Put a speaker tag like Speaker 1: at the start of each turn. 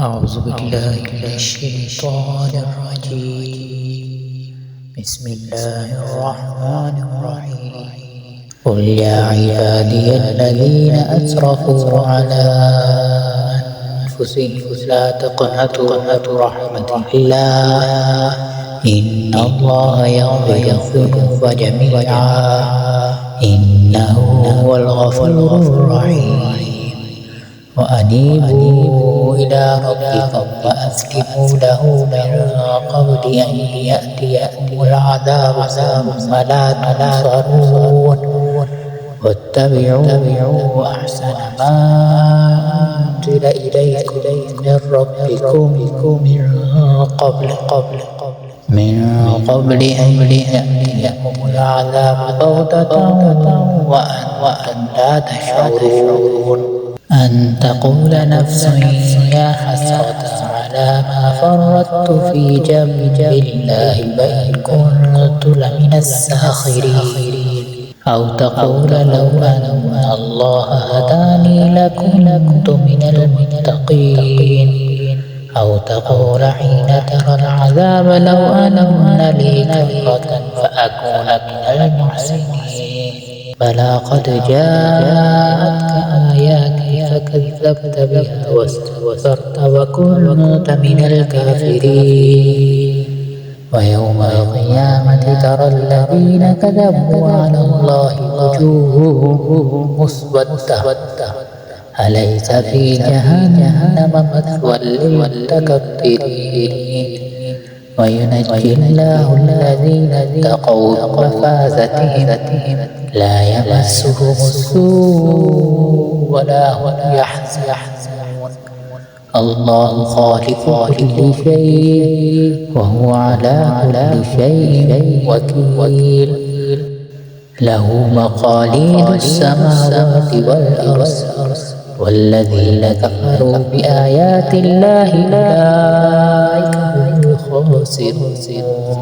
Speaker 1: أعوذ بالله من الشيطان الرجيم. بسم الله الرحمن الرحيم. قل يا عبادي الذين أسرفوا على أنفسهم لا تقنطوا من رحمة الله إن الله يغفر الذنوب جميعا إنه هو الغفور الرحيم. وأنيبوا إلى ربكم وأسلموا له من قبل أن يأتيكم العذاب ثم لا تنصرون واتبعوا أحسن ما أنزل إليكم من ربكم من قبل أن يأتيكم العذاب بغتة وأنتم لا تشعرون أن تقول نفس يا حسرة على ما فرطت في جنب الله وإن كنت لمن الساخرين أو تقول لو أن الله هداني لكنت من المتقين أو تقول حين ترى العذاب لو أن لي كرة فأكون من المحسنين بلى قد جاءتك آياتي فكذبت بها واستكبرت وكنت من الكافرين ويوم القيامة ترى الذين كذبوا على الله وجوههم مسودة أليس في جهنم مثوى للمتكبرين وينجي الله الذين اتقوا بمفازتهم لا يمسهم السوء ولا هم يحزنون الله خالق كل شيء وهو على كل شيء وكيل له مقاليد السماوات والأرض والذين كفروا بآيات الله أولئك هم الخاسرون